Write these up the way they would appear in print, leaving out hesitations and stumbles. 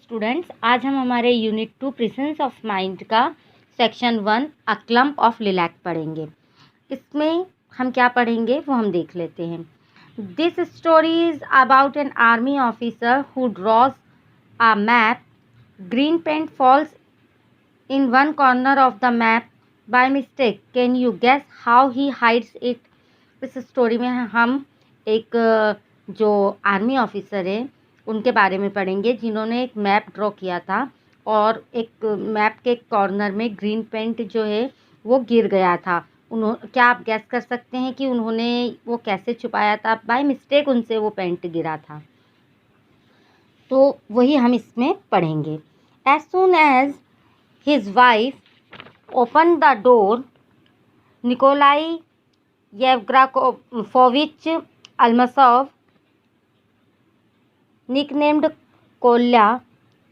Students, आज हम हमारे यूनिट 2 प्रेजेंस ऑफ माइंड का section 1 a clump of lilac पढ़ेंगे। इसमें हम क्या पढ़ेंगे वो हम देख लेते हैं। This story is about an army officer who draws a map. Green paint falls in one corner of the map by mistake. Can you guess how he hides it. इस स्टोरी में हम एक जो आर्मी ऑफिसर है उनके बारे में पढ़ेंगे जिन्होंने एक मैप ड्रॉ किया था और एक मैप के कॉर्नर में ग्रीन पेंट जो है वो गिर गया था। क्या आप गैस कर सकते हैं कि उन्होंने वो कैसे छुपाया था? बाय मिस्टेक उनसे वो पेंट गिरा था। तो वही हम इसमें पढ़ेंगे। As soon as his wife open the door, Nikolai Yevgrafovich Almasov, nicknamed Kolya,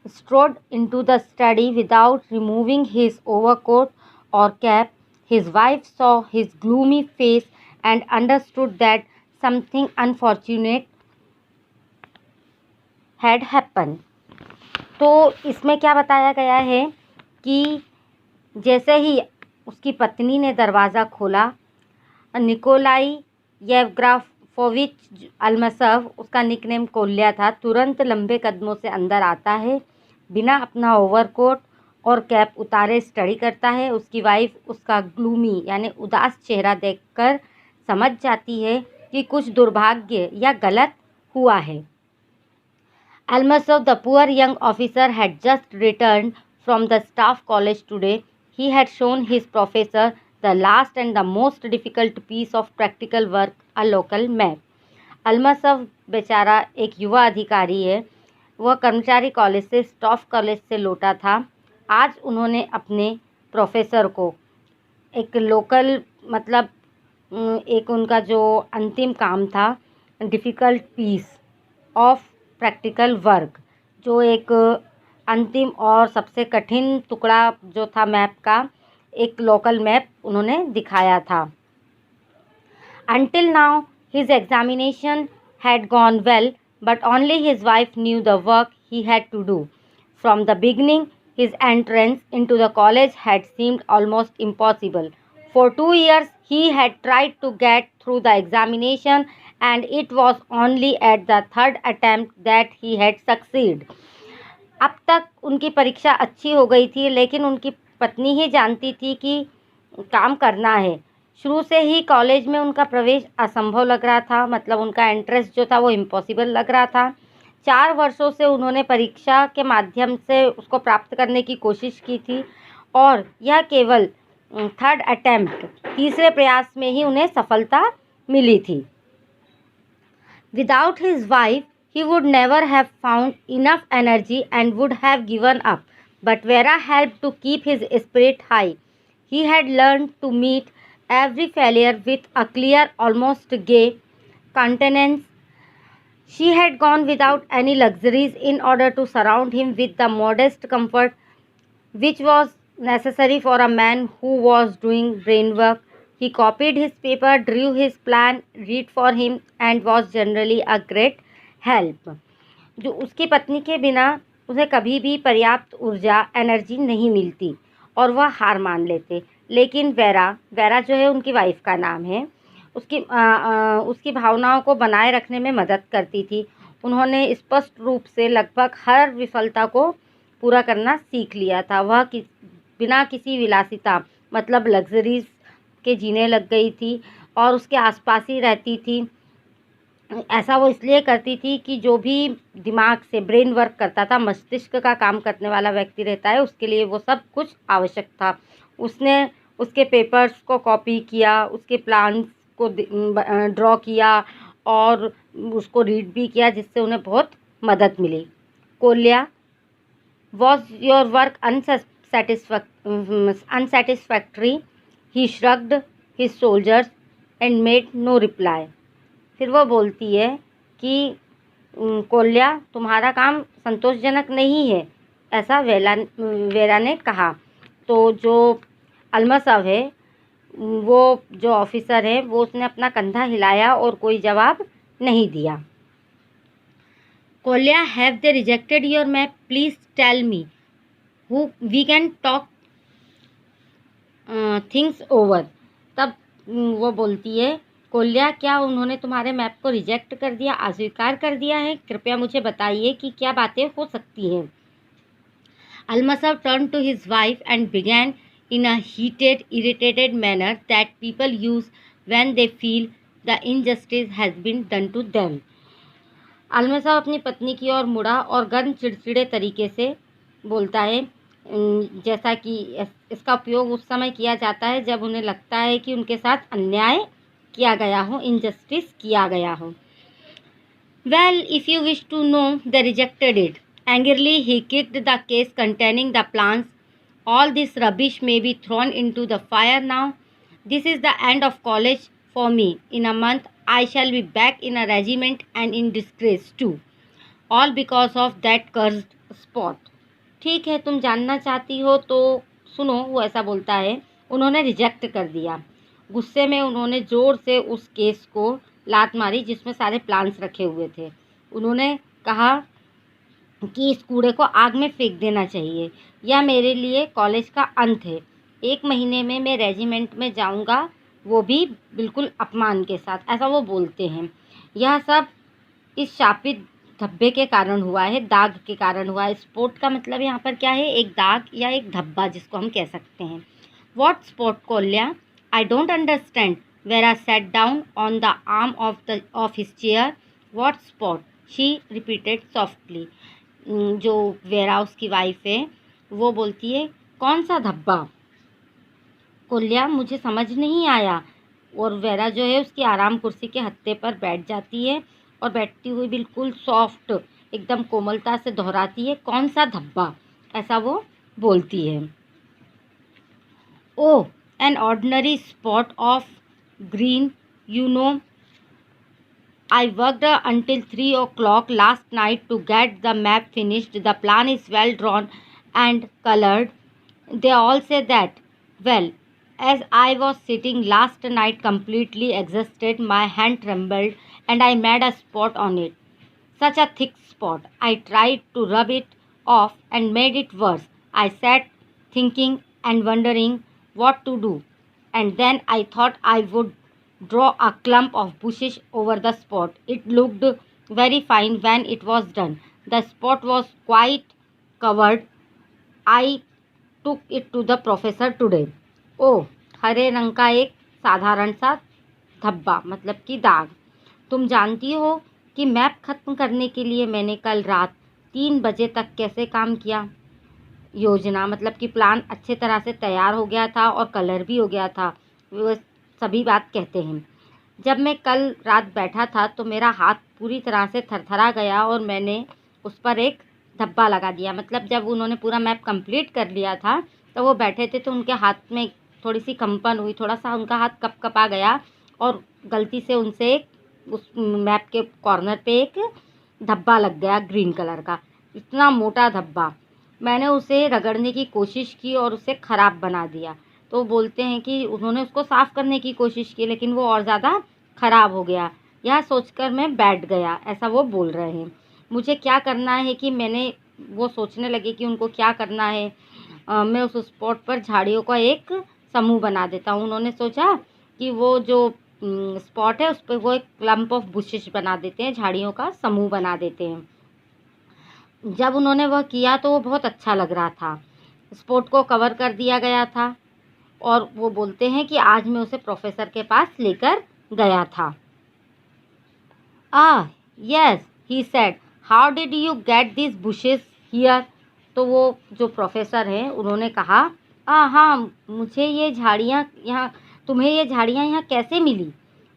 strode into the study without removing his overcoat or cap. His wife saw his gloomy face and understood that something unfortunate had happened. तो इसमें क्या बताया गया है कि जैसे ही उसकी पत्नी ने दरवाज़ा खोला, निकोलाई येवग्राफोविच अल्मसोव, उसका निकनेम कोल्या था, तुरंत लंबे कदमों से अंदर आता है, बिना अपना ओवरकोट और कैप उतारे स्टडी करता है। उसकी वाइफ उसका ग्लूमी यानी उदास चेहरा देखकर समझ जाती है कि कुछ दुर्भाग्य या गलत हुआ है। Almasov, the poor young officer, had just return from the staff college today. He had shown his professor the last and the most difficult piece of practical work, a local map. अल्मसोव बेचारा एक युवा अधिकारी है। वह कर्मचारी college से staff college से लौटा था। आज उन्होंने अपने प्रोफेसर को एक लोकल मतलब एक उनका जो अंतिम काम था, difficult piece of practical work, जो एक अंतिम और सबसे कठिन टुकड़ा जो था मैप का, एक लोकल मैप उन्होंने दिखाया था। Until now his examination had gone well, but only his wife knew the work he had to do. From the beginning, his entrance into the college had seemed almost impossible. For 2 years he had tried to get through the examination, and it was only at the third attempt that he had succeeded. अब तक उनकी परीक्षा अच्छी हो गई थी, लेकिन उनकी पत्नी ही जानती थी कि काम करना है। शुरू से ही कॉलेज में उनका प्रवेश असंभव लग रहा था, मतलब उनका एंट्रेंस जो था वो इम्पॉसिबल लग रहा था। 4 वर्षों से उन्होंने परीक्षा के माध्यम से उसको प्राप्त करने की कोशिश की थी और यह केवल थर्ड अटेम्प्ट, तीसरे प्रयास में ही उन्हें सफलता मिली थी। Without his wife he would never have found enough energy and would have given up. But Vera helped to keep his spirit high. He had learned to meet every failure with a clear, almost gay countenance. She had gone without any luxuries in order to surround him with the modest comfort which was necessary for a man who was doing brain work. He copied his paper, drew his plan, read for him, and was generally a great help. जो उसकी पत्नी के बिना उसे कभी भी पर्याप्त ऊर्जा एनर्जी नहीं मिलती और वह हार मान लेते। लेकिन वेरा जो है उनकी वाइफ का नाम है, उसकी भावनाओं को बनाए रखने में मदद करती थी। उन्होंने स्पष्ट रूप से लगभग हर विफलता को पूरा करना सीख लिया था। वह बिना किसी विलासिता मतलब लग्जरीज के जीने लग गई थी और उसके आसपास ही रहती थी। ऐसा वो इसलिए करती थी कि जो भी दिमाग से ब्रेन वर्क करता था, मस्तिष्क का काम करने वाला व्यक्ति रहता है, उसके लिए वो सब कुछ आवश्यक था। उसने उसके पेपर्स को कॉपी किया, उसके प्लान्स को ड्रॉ किया और उसको रीड भी किया, जिससे उन्हें बहुत मदद मिली। Kolya, was your work unsatisfactory? He shrugged his shoulders and made no reply. फिर वो बोलती है कि कोल्या, तुम्हारा काम संतोषजनक नहीं है, ऐसा वेरा ने कहा। तो जो अल्मसोव है, वो जो ऑफिसर है, वो उसने अपना कंधा हिलाया और कोई जवाब नहीं दिया। Kolya, have they rejected your map? Please tell me, who we can talk things over. तब वो बोलती है, कोल्या, क्या उन्होंने तुम्हारे मैप को रिजेक्ट कर दिया, अस्वीकार कर दिया है? कृपया मुझे बताइए कि क्या बातें हो सकती हैं। Almasov turned to his wife and began in a heated, irritated manner that people use when they feel the injustice has been done to them. अलमसाव अपनी पत्नी की ओर मुड़ा और गर्म चिड़चिड़े तरीके से बोलता है, जैसा कि इसका उपयोग उस समय किया जाता है जब उन्हें लगता है कि उनके साथ अन्याय किया गया हो, इनजस्टिस किया गया हो। Well, if you wish to know, they rejected it. Angrily, he kicked the case containing the plans. All this rubbish may be thrown into the fire now. This is the end of college for me. In a month, I shall be back in a regiment and in disgrace too. All because of that cursed spot. ठीक है, तुम जानना चाहती हो तो सुनो, वो ऐसा बोलता है। उन्होंने रिजेक्ट कर दिया। गुस्से में उन्होंने ज़ोर से उस केस को लात मारी जिसमें सारे प्लान्स रखे हुए थे। उन्होंने कहा कि इस कूड़े को आग में फेंक देना चाहिए। यह मेरे लिए कॉलेज का अंत है। 1 महीने में मैं रेजिमेंट में जाऊंगा, वो भी बिल्कुल अपमान के साथ, ऐसा वो बोलते हैं। यह सब इस शापित धब्बे के कारण हुआ है, दाग के कारण हुआ है। स्पॉट का मतलब यहाँ पर क्या है? एक दाग या एक धब्बा, जिसको हम कह सकते हैं। What spot, Kolya? I don't understand. Vera sat down on the arm of his chair. What spot? She repeated softly. जो वेरा उसकी वाइफ है, वो बोलती है, कौन सा धब्बा? कोल्या, मुझे समझ नहीं आया। और वेरा जो है उसकी आराम कुर्सी के हत्थे पर बैठ जाती है और बैठती हुई बिल्कुल सॉफ्ट, एकदम कोमलता से दोहराती है, कौन सा धब्बा? ऐसा वो बोलती है। Oh, an ordinary spot of green, you know. I worked until 3 o'clock last night to get the map finished. The plan is well drawn and colored. They all say that. Well, as I was sitting last night completely exhausted, my hand trembled and I made a spot on it. Such a thick spot. I tried to rub it off and made it worse. I sat thinking and wondering what to do. And then I thought I would draw a clump of bushes over the spot. It looked very fine when it was done. The spot was quite covered. I took it to the professor today. ओह, हरे रंग का एक साधारण सा धब्बा, मतलब कि दाग। तुम जानती हो कि मैप खत्म करने के लिए मैंने कल रात 3 बजे तक कैसे काम किया? योजना, मतलब कि प्लान अच्छे तरह से तैयार हो गया था और कलर भी हो गया था, वो सभी बात कहते हैं। जब मैं कल रात बैठा था तो मेरा हाथ पूरी तरह से थरथरा गया और मैंने उस पर एक धब्बा लगा दिया। मतलब जब उन्होंने पूरा मैप कंप्लीट कर लिया था तो वो बैठे थे, तो उनके हाथ में थोड़ी सी कंपन हुई, थोड़ा सा उनका हाथ कपकपा गया और गलती से उनसे उस मैप के कॉर्नर पे एक धब्बा लग गया, ग्रीन कलर का, इतना मोटा धब्बा। मैंने उसे रगड़ने की कोशिश की और उसे ख़राब बना दिया। तो बोलते हैं कि उन्होंने उसको साफ़ करने की कोशिश की, लेकिन वो और ज़्यादा ख़राब हो गया। यह सोचकर मैं बैठ गया, ऐसा वो बोल रहे हैं। मुझे क्या करना है कि वो सोचने लगे कि उनको क्या करना है। मैं उस स्पॉट पर झाड़ियों का एक समूह बना देता हूँ। उन्होंने सोचा कि वो जो स्पॉट है उस पर वो एक क्लम्प ऑफ बुशेस बना देते हैं, झाड़ियों का समूह बना देते हैं। जब उन्होंने वह किया तो वो बहुत अच्छा लग रहा था। स्पॉट को कवर कर दिया गया था और वो बोलते हैं कि आज मैं उसे प्रोफेसर के पास लेकर गया था। Yes, he said, how did you get this bushes here? तो वो जो प्रोफेसर हैं उन्होंने कहा, हाँ, मुझे ये झाड़ियाँ यहाँ, तुम्हें ये झाड़ियाँ यहाँ कैसे मिली?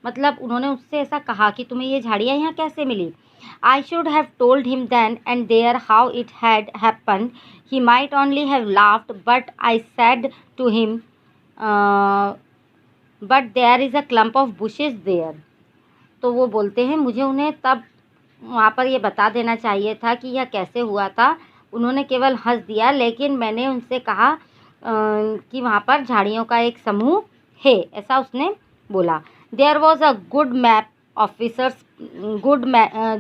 मतलब उन्होंने उससे ऐसा कहा कि तुम्हें ये झाड़ियाँ यहाँ कैसे मिली? I should have told him then and there how it had happened. He might only have laughed, but I said to him, but there is a clump of bushes there. तो वो बोलते हैं, मुझे उन्हें तब वहाँ पर ये बता देना चाहिए था कि यह कैसे हुआ था। उन्होंने केवल हंस दिया, लेकिन मैंने उनसे कहा कि वहाँ पर झाड़ियों का एक समूह है, ऐसा उसने बोला। There was a good map officers,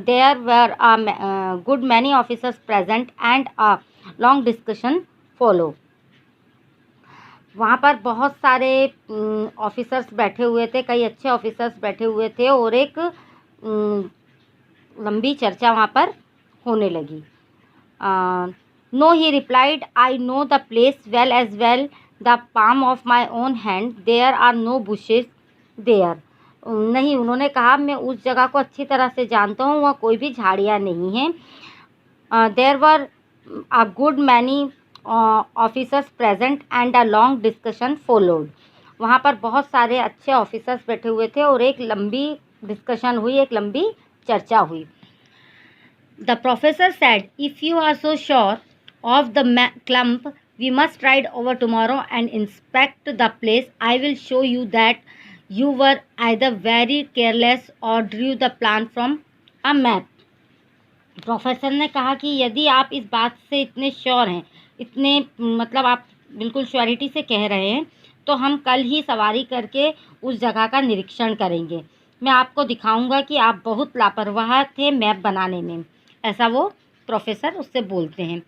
there were a good many officers present and a long discussion followed. वहाँ पर बहुत सारे ऑफिसर्स बैठे हुए थे, कई अच्छे ऑफिसर्स बैठे हुए थे और एक लंबी चर्चा वहाँ पर होने लगी. No, he replied, I know the place well as well the palm of my own hand, there are no bushes there. नहीं, उन्होंने कहा मैं उस जगह को अच्छी तरह से जानता हूँ, वहाँ कोई भी झाड़ियाँ नहीं हैं. There were a good many officers present and a long discussion followed. वहाँ पर बहुत सारे अच्छे ऑफिसर्स बैठे हुए थे और एक लंबी डिस्कशन हुई, एक लंबी चर्चा हुई. The professor said, if you are so sure of the clump, we must ride over tomorrow and inspect the place. I will show you that you were either very careless or drew the plan from a map. Professor ने कहा कि यदि आप इस बात से इतने sure हैं, इतने मतलब आप बिल्कुल श्योरिटी से कह रहे हैं, तो हम कल ही सवारी करके उस जगह का निरीक्षण करेंगे. मैं आपको दिखाऊंगा कि आप बहुत लापरवाह थे मैप बनाने में. ऐसा वो प्रोफेसर उससे बोलते हैं.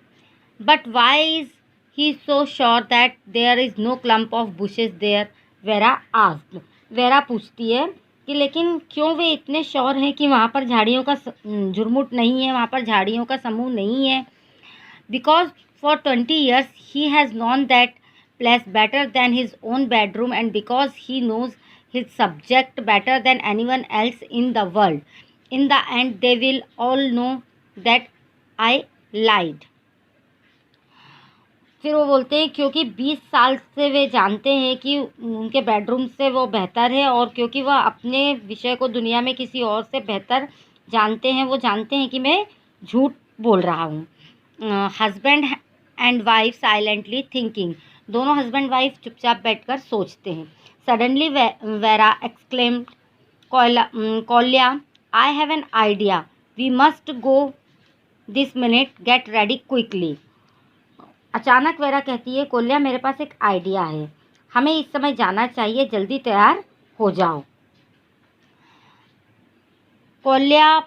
But why is he so sure that there is no clump of bushes there, Vera asked. Vera पूछती है कि लेकिन क्यों वे इतने श्योर हैं कि वहाँ पर झाड़ियों का झुरमुट नहीं है, वहाँ पर झाड़ियों का समूह नहीं है. Because for 20 years he has known that place better than his own bedroom and because he knows his subject better than anyone else in the world. In the end they will all know that I lied. फिर वो बोलते हैं क्योंकि 20 साल से वे जानते हैं कि उनके बेडरूम से वो बेहतर है और क्योंकि वह अपने विषय को दुनिया में किसी और से बेहतर जानते हैं, वो जानते हैं कि मैं झूठ बोल रहा हूँ. Husband and wife silently thinking. दोनों हस्बैंड वाइफ चुपचाप बैठकर सोचते हैं. Suddenly Vera exclaimed, Kolya, I have an idea, we must go this minute, get ready quickly. अचानक वेरा कहती है, कोल्या मेरे पास एक आइडिया है, हमें इस समय जाना चाहिए, जल्दी तैयार हो जाओ. Kolya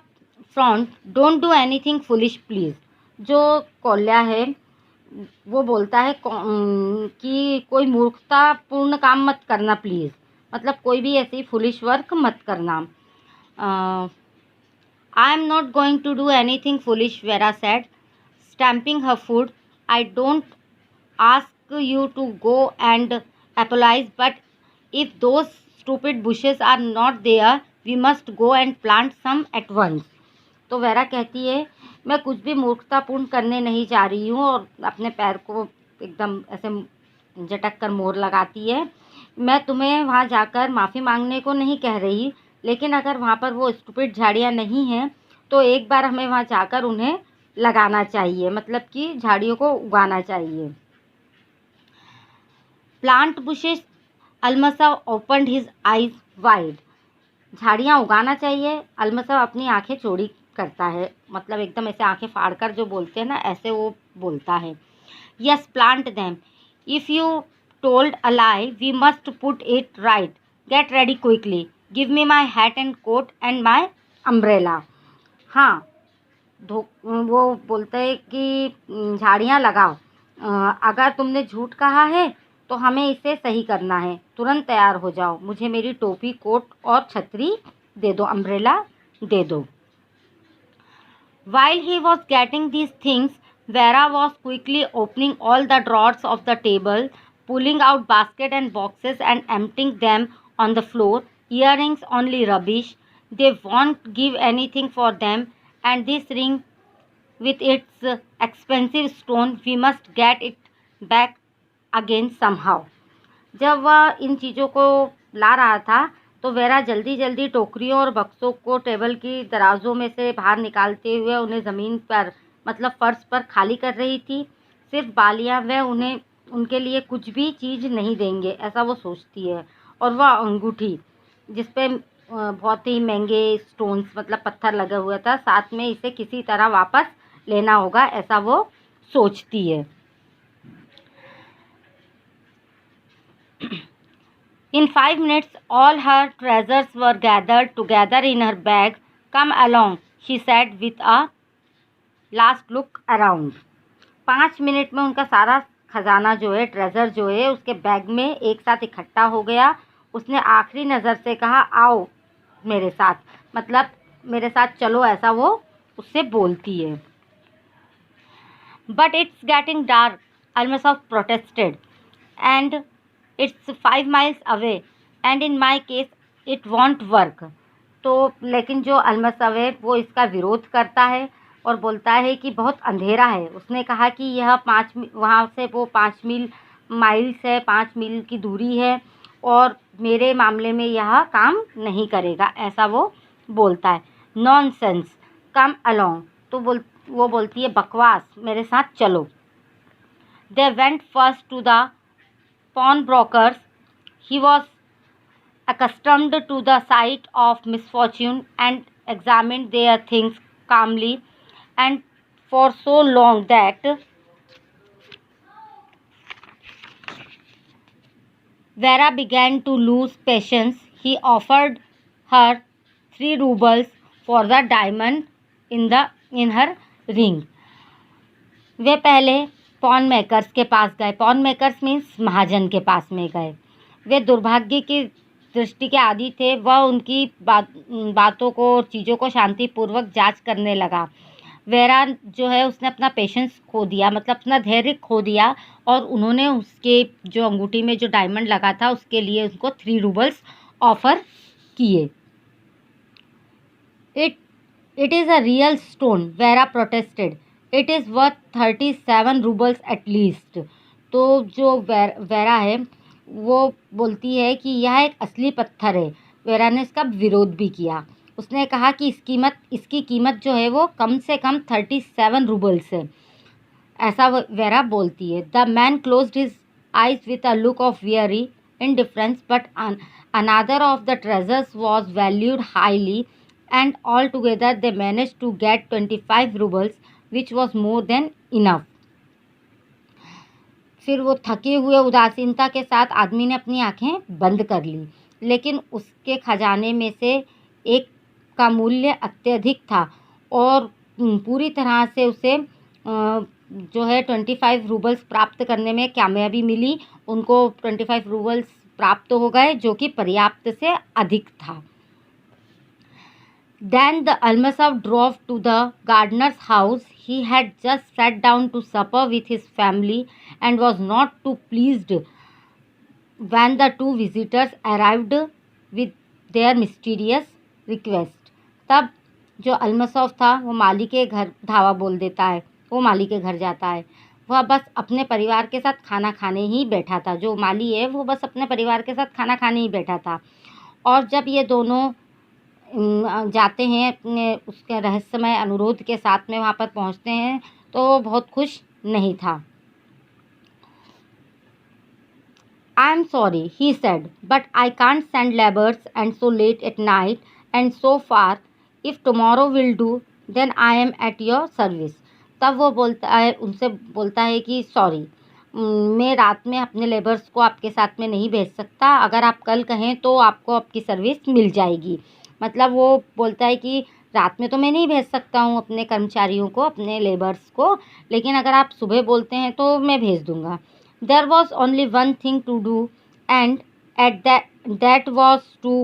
frowned, don't do anything foolish please. जो कोल्या है वो बोलता है कि कोई मूर्खतापूर्ण काम मत करना प्लीज़, मतलब कोई भी ऐसी फुलिश वर्क मत करना. I am not going to do anything foolish, Vera said, stamping her foot. I don't ask you to go and apologize, but if those stupid bushes are not there, we must go and plant some at once. तो vera कहती है मैं कुछ भी मूर्खतापूर्ण करने नहीं जा रही हूँ और अपने पैर को एकदम ऐसे झटक कर मोड़ लगाती है. मैं तुम्हें वहाँ जाकर माफ़ी मांगने को नहीं कह रही, लेकिन अगर वहाँ पर वो स्टूपिड झाड़ियाँ नहीं हैं तो एक बार हमें वहाँ जाकर उन्हें लगाना चाहिए, मतलब कि झाड़ियों को उगाना चाहिए. Plant bushes, Almasov opened his eyes wide. झाड़ियाँ उगाना चाहिए, अलमसव अपनी आंखें चौड़ी करता है, मतलब एकदम ऐसे आंखें फाड़कर जो बोलते हैं ना, ऐसे वो बोलता है. Yes, plant them. If you told a lie, we must put it right, get ready quickly, give me my hat and coat and my umbrella. हाँ, वो बोलते हैं कि झाड़ियाँ लगाओ, अगर तुमने झूठ कहा है तो हमें इसे सही करना है, तुरंत तैयार हो जाओ, मुझे मेरी टोपी, कोट और छतरी दे दो, अम्ब्रेला दे दो. While he was getting these things, Vera was quickly opening all the drawers of the table, pulling out baskets and boxes and emptying them on the floor. Earrings only rubbish. They won't give anything for them. And this ring with its expensive stone, we must get it back again somehow. जब वह इन चीज़ों को ला रहा था तो vera जल्दी जल्दी टोकरियों और बक्सों को टेबल की दराजों में से बाहर निकालते हुए उन्हें ज़मीन पर, मतलब फ़र्श पर खाली कर रही थी. सिर्फ बालियाँ, वह उन्हें उनके लिए कुछ भी चीज़ नहीं देंगे, ऐसा वो सोचती है. और वह अंगूठी जिस पे बहुत ही महंगे स्टोन्स, मतलब पत्थर लगा हुआ था, साथ में इसे किसी तरह वापस लेना होगा, ऐसा वो सोचती है. In 5 minutes, all her treasures were gathered together in her bag. Come along, she said with a last look around. 5 minute में उनका सारा खजाना जो है, ट्रेजर जो है, उसके बैग में एक साथ इकट्ठा हो गया। उसने आखिरी नज़र से कहा, आओ मेरे साथ, मतलब मेरे साथ चलो, ऐसा वो उससे बोलती है। But it's getting dark, Almasov protested, and it's 5 miles away, and in my case it won't work. तो लेकिन जो अल्मसॉफ है वो इसका विरोध करता है और बोलता है कि बहुत अंधेरा है। उसने कहा कि यह 5 वहाँ से वो 5 माइल्स है, 5 मील की दूरी है, और मेरे मामले में यह काम नहीं करेगा, ऐसा वो बोलता है। नॉनसेंस, कम अलोंग, तो वो बोलती है बकवास, मेरे साथ चलो। They went first to the pawnbrokers. He was accustomed to the sight of misfortune and examined their things calmly and for so long that Vera began to lose patience. He offered her 3 rubles for the diamond in her ring. वे पहले pawn makers के पास गए। Pawn makers means महाजन के पास में गए। वे दुर्भाग्य की दृष्टि के आदी थे। वह उनकी बातों को, चीज़ों को शांतिपूर्वक जांच करने लगा। वेरा जो है उसने अपना पेशेंस खो दिया, मतलब अपना धैर्य खो दिया, और उन्होंने उसके जो अंगूठी में जो डायमंड लगा था उसके लिए उनको 3 रूबल्स ऑफ़र किए। It is a real stone, Vera protested. It is worth 37 roubles at least. तो जो वेरा है वो बोलती है कि यह एक असली पत्थर है। वेरा ने इसका विरोध भी किया। उसने कहा कि इसकी कीमत जो है वो कम से कम 37 रूबल्स है, ऐसा वेरा बोलती है। The man closed his eyes with a look of weary indifference, but another of the treasures was valued highly, and altogether they managed to get 25 rubles, which was more than enough. फिर वो थके हुए उदासीनता के साथ आदमी ने अपनी आंखें बंद कर ली, लेकिन उसके खजाने में से एक का मूल्य अत्यधिक था और पूरी तरह से उसे जो है 25 रूबल्स प्राप्त करने में कामयाबी मिली। उनको 25 रूबल्स प्राप्त हो गए, जो कि पर्याप्त से अधिक था। Then the Almasov drove to the gardener's house. He had just sat down to supper with his family and was not too pleased when the 2 visitors arrived with their mysterious request. तब जो अल्मसॉफ था वो माली के घर धावा बोल देता है, वो माली के घर जाता है। वह बस अपने परिवार के साथ खाना खाने ही बैठा था। जो माली है वो बस अपने परिवार के साथ खाना खाने ही बैठा था, और जब ये दोनों जाते हैं अपने उसके रहस्यमय अनुरोध के साथ में वहाँ पर पहुँचते हैं, तो वो बहुत खुश नहीं था। I am sorry, he said, but I can't send laborers and so late at night and so far. If tomorrow will do, then I am at your service. तब वो उनसे बोलता है कि सॉरी, मैं रात में अपने लेबर्स को आपके साथ में नहीं भेज सकता। अगर आप कल कहें तो आपको आपकी सर्विस मिल जाएगी। मतलब वो बोलता है कि रात में तो मैं नहीं भेज सकता हूँ अपने कर्मचारियों को, अपने लेबर्स को, लेकिन अगर आप सुबह बोलते हैं तो मैं भेज दूँगा। There was only one thing to do, and that was to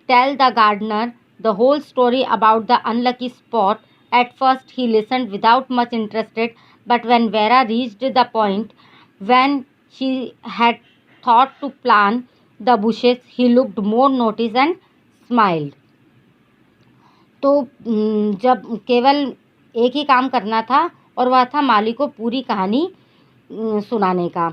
tell the gardener the whole story about the unlucky spot. At first he listened without much interest, but when Vera reached the point when she had thought to plant the bushes, he looked more noticed and smiled. तो जब केवल एक ही काम करना था, और वह था माली को पूरी कहानी सुनाने का,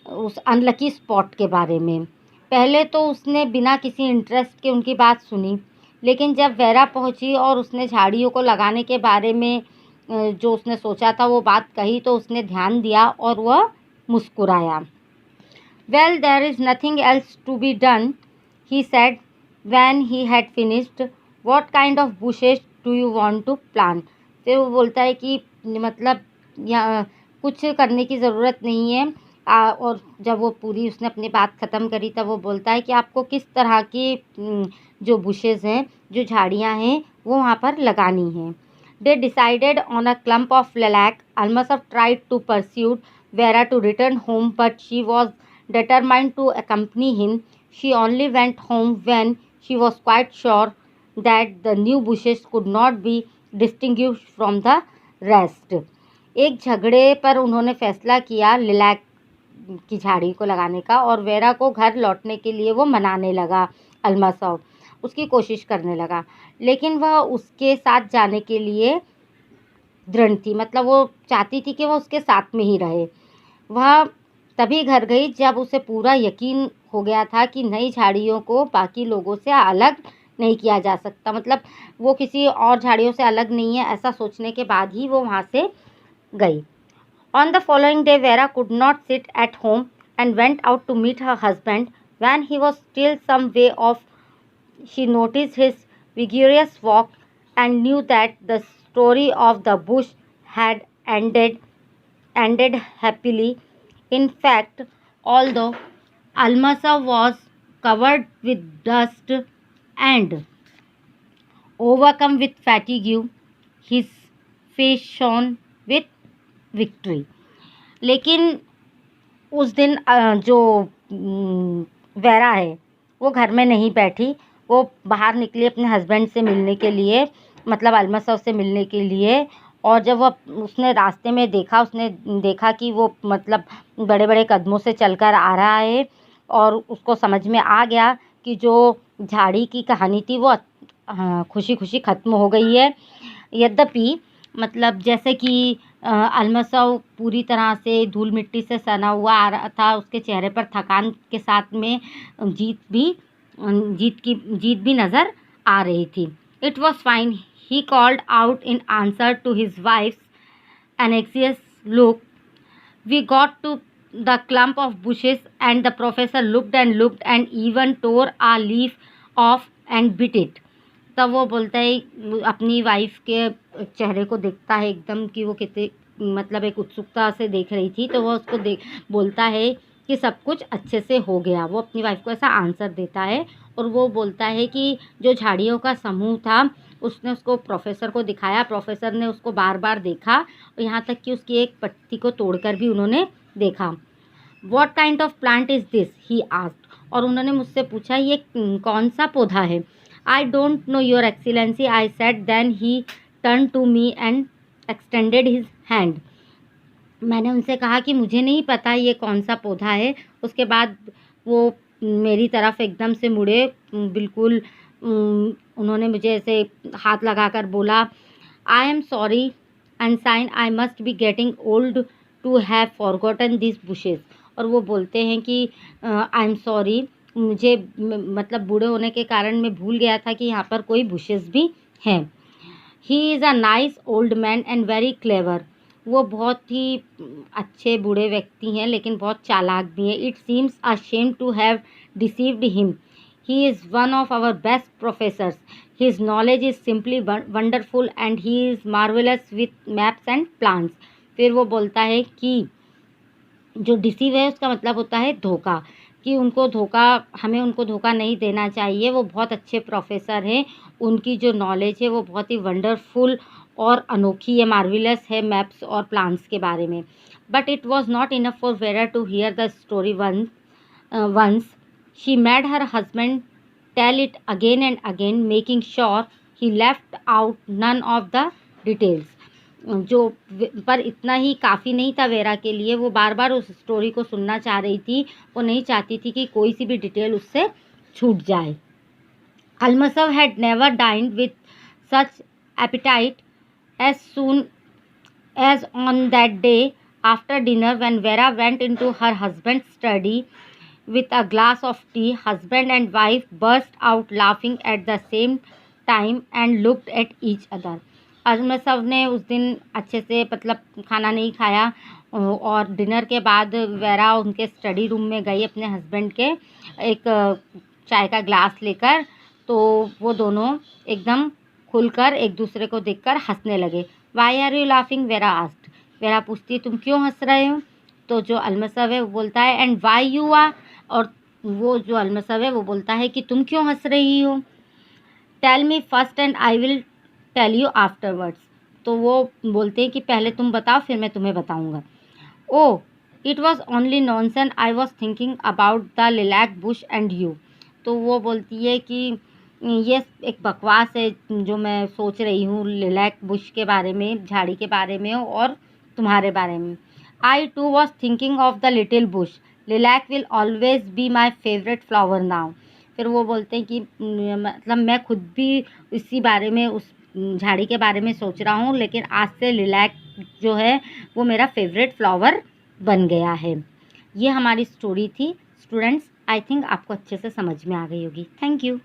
उस अनलकी स्पॉट के बारे में। पहले तो उसने बिना किसी इंटरेस्ट के उनकी बात सुनी, लेकिन जब वेरा पहुंची और उसने झाड़ियों को लगाने के बारे में जो उसने सोचा था वो बात कही, तो उसने ध्यान दिया और वह मुस्कुराया। Well, there is nothing else to be done, he said when he had finished. What kind of bushes do you want to plant? फिर वो बोलता है कि मतलब यहाँ कुछ करने की ज़रूरत नहीं है, और जब वो पूरी उसने अपनी बात ख़त्म करी तब वो बोलता है कि आपको किस तरह की जो बुशेज़ हैं, जो झाड़ियाँ हैं, वो वहाँ पर लगानी हैं। They decided on a clump of lilac. Almasov tried to pursue Vera to return home, but she was determined to accompany him. She only went home when she was quite sure that the new bushes could not be distinguished from the rest. एक झगड़े पर उन्होंने फैसला किया lilac की झाड़ी को लगाने का, और वेरा को घर लौटने के लिए वो मनाने लगा। अल्मासॉव उसकी कोशिश करने लगा, लेकिन वह उसके साथ जाने के लिए दृढ़ थी। मतलब वो चाहती थी कि वो उसके साथ में ही रहे। वह तभी घर गई जब उसे पूरा यकीन हो गया था कि नई झाड़ियों को बाकी लोगों से अलग नहीं किया जा सकता। मतलब वो किसी और झाड़ियों से अलग नहीं है, ऐसा सोचने के बाद ही वो वहाँ से गई। On the following day, Vera could not sit at home and went out to meet her husband. When he was still some way off, she noticed his vigorous walk and knew that the story of the bush had ended happily. In fact, although Almasa was covered with dust and overcome with fatigue, his face shone with victory. लेकिन उस दिन जो vera है वो घर में नहीं बैठी, वो बाहर निकली अपने हस्बैंड से मिलने के लिए, मतलब अल्मासॉव से मिलने के लिए। और जब वो उसने रास्ते में देखा, उसने देखा कि वो मतलब बड़े बड़े कदमों से चलकर आ रहा है, और उसको समझ में आ गया कि जो झाड़ी की कहानी थी वो खुशी खुशी ख़त्म हो गई है। यद्यपि मतलब जैसे कि अल्मासॉव पूरी तरह से धूल मिट्टी से सना हुआ आ रहा था, उसके चेहरे पर थकान के साथ में जीत भी नज़र आ रही थी। It was fine, he called out in answer to his wife's anxious look. We got to the clump of bushes and the professor looked and even tore a leaf off and bit it. तब वो बोलता है, अपनी wife के चेहरे को देखता है एकदम कि वो कितने मतलब एक उत्सुकता से देख रही थी, तो वो उसको बोलता है कि सब कुछ अच्छे से हो गया। वो अपनी वाइफ को ऐसा आंसर देता है, और वो बोलता है कि जो झाड़ियों का समूह था उसने उसको प्रोफेसर को दिखाया। प्रोफेसर ने उसको बार बार देखा, और यहाँ तक कि उसकी एक पत्ती को तोड़कर भी उन्होंने देखा। What kind of plant is this, he asked. और उन्होंने मुझसे पूछा ये कौन सा पौधा है। I don't know, your excellency, I said. Then he turned to me and extended his hand. मैंने उनसे कहा कि मुझे नहीं पता ये कौन सा पौधा है। उसके बाद वो मेरी तरफ एकदम से मुड़े, बिल्कुल उन्होंने मुझे ऐसे हाथ लगाकर बोला, I am sorry unsign, I must be getting old to have forgotten this bushes. और वो बोलते हैं कि आई एम सॉरी, मुझे मतलब बूढ़े होने के कारण मैं भूल गया था कि यहाँ पर कोई बुशेस भी हैं। He is a nice old man and very clever. वो बहुत ही अच्छे बूढ़े व्यक्ति हैं, लेकिन बहुत चालाक भी हैं। It seems a shame to have deceived him. He is one of our best professors. His knowledge is simply wonderful and he is marvellous with maps and plans. फिर वो बोलता है कि जो डिसीव है उसका मतलब होता है धोखा, कि हमें उनको धोखा नहीं देना चाहिए। वो बहुत अच्छे प्रोफेसर हैं, उनकी जो नॉलेज है वो बहुत ही वंडरफुल और अनोखी है, मार्विलस है मैप्स और प्लान्स के बारे में। But it was not enough for Vera to hear the story once she made her husband tell it again and again, making sure he left out none of the details. पर इतना ही काफ़ी नहीं था vera के लिए, वो बार बार उस story को सुनना चाह रही थी। वो नहीं चाहती थी कि कोई सी भी डिटेल उससे छूट जाए। Almasov had never dined with such appetite as soon as on that day after dinner when Vera went into her husband's study with a glass of tea. Husband and wife burst out laughing at the same time and looked at each other. अल्मसव ने उस दिन अच्छे से मतलब खाना नहीं खाया, और डिनर के बाद वेरा उनके स्टडी रूम में गई अपने हस्बैंड के एक चाय का ग्लास लेकर। तो वो दोनों एकदम खुलकर एक दूसरे को देखकर हंसने लगे। Why are you laughing, Vera asked. Vera पूछती तुम क्यों हंस रहे हो। तो जो अलमसब है वो बोलता है एंड वाई यू आर, और वो जो अलमसब है वो बोलता है कि तुम क्यों हंस रही हो। Tell me first and I will tell you afterwards, तो वो बोलते हैं कि पहले तुम बताओ फिर मैं तुम्हें बताऊंगा। Oh it was only nonsense, I was thinking about the lilac bush and you, तो वो बोलती है कि ये एक बकवास है जो मैं सोच रही हूँ लिलैक बुश के बारे में, झाड़ी के बारे में और तुम्हारे बारे में। I too was thinking of the little bush, lilac will always be my favourite flower now. फिर वो बोलते हैं कि मतलब मैं खुद भी इसी बारे में, उस झाड़ी के बारे में सोच रहा हूँ, लेकिन आज से लिलैक जो है वो मेरा फेवरेट फ्लावर बन गया है। ये हमारी स्टोरी थी स्टूडेंट्स। आई थिंक आपको अच्छे से समझ में आ गई होगी। Thank you.